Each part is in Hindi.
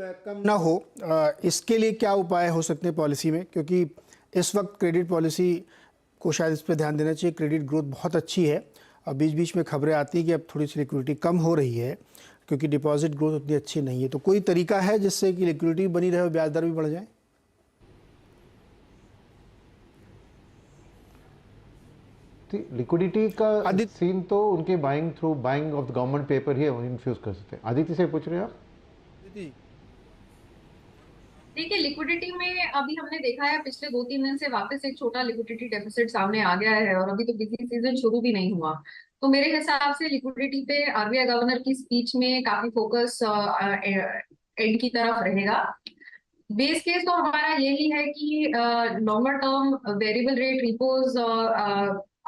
कम ना हो, इसके लिए क्या उपाय हो सकते हैं पॉलिसी में? क्योंकि इस वक्त क्रेडिट पॉलिसी को शायद इस पर ध्यान देना चाहिए। क्रेडिट ग्रोथ बहुत अच्छी है और बीच बीच में खबरें आती हैं कि अब थोड़ी सी लिक्विडिटी कम हो रही है क्योंकि डिपॉजिट ग्रोथ उतनी अच्छी नहीं है। तो कोई तरीका है जिससे कि लिक्विडिटी बनी रहे और ब्याज दर भी बढ़ जाए? लिक्विडिटी का सीन तो उनके buying of the government paper ही इन्फ्यूज कर सकते हैं। आदित्य से पूछ रहे हैं आप? देखिए, लिक्विडिटी में अभी हमने देखा है पिछले 2-3 दिन से वापस एक छोटा लिक्विडिटी डेफिसिट सामने आ गया है और अभी तो बिजी सीजन शुरू भी नहीं हुआ। तो मेरे हिसाब से लिक्विडिटी पे आरबीआई गवर्नर की स्पीच में काफी फोकस एंड की तरफ रहेगा। बेस केस तो हमारा यही है कि longer term variable rate repose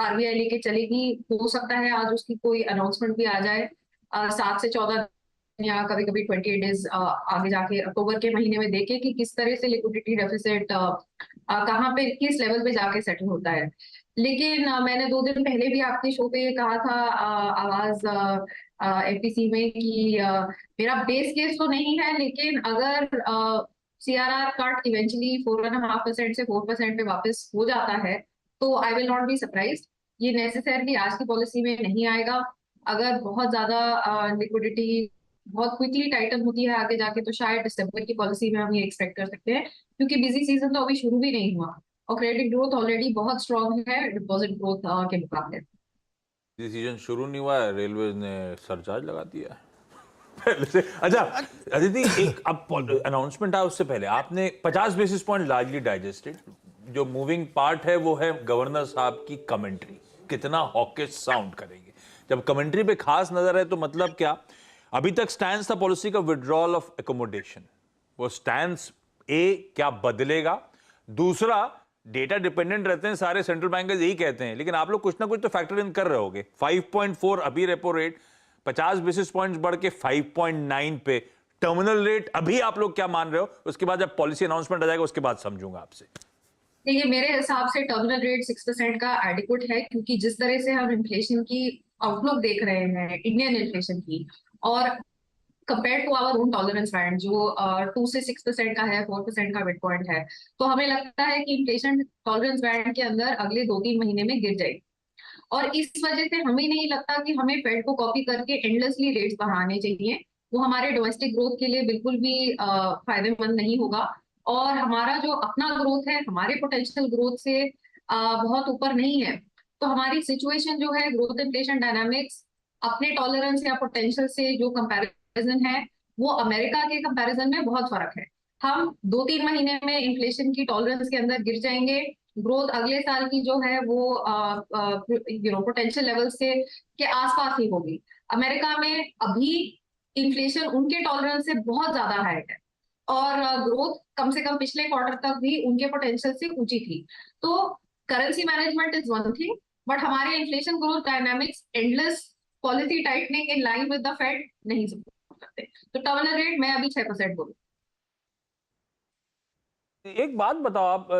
RBI लेके चलेगी। हो सकता है आज उसकी कोई अनाउंसमेंट भी आ जाए 7 से 14 या कभी कभी 28 डेज आगे जाके अक्टूबर के महीने में देखे कि किस तरह से लिक्विडिटी डेफिसिट कहाँ पे किस लेवल पे जाके सेटल होता है। लेकिन मैंने 2 दिन पहले भी आपके शो पे कहा था आवाज एपीसी में कि मेरा बेस केस तो नहीं है, लेकिन अगर सीआरआर कट इवेंचुअली 4.5% से 4% पे वापस हो जाता है तो I will not be surprise. ये नेसेसरली आज की पॉलिसी में नहीं आएगा। अगर बहुत ज्यादा लिक्विडिटी बहुत क्विकली टाइटन होती है आगे जाके तो शायद दिसंबर की पॉलिसी में हम ये एक्सपेक्ट कर सकते हैं, क्योंकि बिजी सीजन तो अभी शुरू भी नहीं हुआ और क्रेडिट ग्रोथ ऑलरेडी बहुत स्ट्रांग है डिपॉजिट ग्रोथ के मुकाबले। सीजन शुरू नहीं हुआ है, रेलवे ने सरचार्ज लगा दिया है पहले से। अच्छा अदिति, एक अब अनाउंसमेंट आया उससे पहले आपने 50 बेसिस पॉइंट लार्जली डाइजेस्टेड। जो मूविंग पार्ट है वो है गवर्नर साहब की कमेंट्री, कितना हॉकिश साउंड करेंगे। जब कमेंट्री पे खास नजर है तो मतलब क्या, अभी तक स्टैंड था पॉलिसी का विड्रॉल ऑफ एकोमोडेशन, वो स्टैंड क्या बदलेगा? दूसरा, डेटा डिपेंडेंट रहते हैं सारे सेंट्रल बैंकर्स यही कहते हैं, लेकिन आप लोग कुछ ना कुछ तो फैक्टर इन कर रहे होगे। 5.4 अभी रेपो रेट, 50 बेसिस पॉइंट्स बढ़ के 5.9 पे टर्मिनल रेट। अभी आप लोग क्या मान रहे हो? उसके बाद जब पॉलिसी अनाउंसमेंट आ जाएगा उसके बाद समझूंगा आपसे। देखिए, मेरे हिसाब से टर्मिनल रेट 6% का एडिक्वेट है, क्योंकि जिस तरह से हम इन्फ्लेशन की आउटलुक देख रहे हैं इंडियन इन्फ्लेशन की, और compare to our own tolerance band जो 2 से 6% का है, 4% का मिड पॉइंट है, तो हमें लगता है कि इन्फ्लेशन टॉलरेंस बैंड के अंदर अगले 2-3 महीने में गिर जाएगी। और इस वजह से हमें नहीं लगता कि हमें फेड को कॉपी करके एंडलेसली रेट्स बढ़ाने चाहिए। वो हमारे डोमेस्टिक ग्रोथ के लिए बिल्कुल भी फायदेमंद नहीं होगा और हमारा जो अपना ग्रोथ है हमारे पोटेंशियल ग्रोथ से बहुत ऊपर नहीं है। तो हमारी सिचुएशन जो है ग्रोथ इन्फ्लेशन डायनामिक्स अपने टॉलरेंस या पोटेंशियल से जो कंपैरिजन है वो अमेरिका के कंपैरिजन में बहुत फर्क है। हम 2-3 महीने में इन्फ्लेशन की टॉलरेंस के अंदर गिर जाएंगे। ग्रोथ अगले साल की जो है वो पोटेंशियल लेवल से के आसपास ही होगी। अमेरिका में अभी इन्फ्लेशन उनके टॉलरेंस से बहुत ज्यादा हाई है और ग्रोथ कम से कम पिछले क्वार्टर तक भी उनके पोटेंशियल से ऊंची थी। तो currency management is one thing, but हमारे inflation growth dynamics endless policy tightening in line with the Fed नहीं सपोर्ट करते। तो टर्मिनल रेट मैं अभी 6% बोलूँ। एक बात बताओ आप,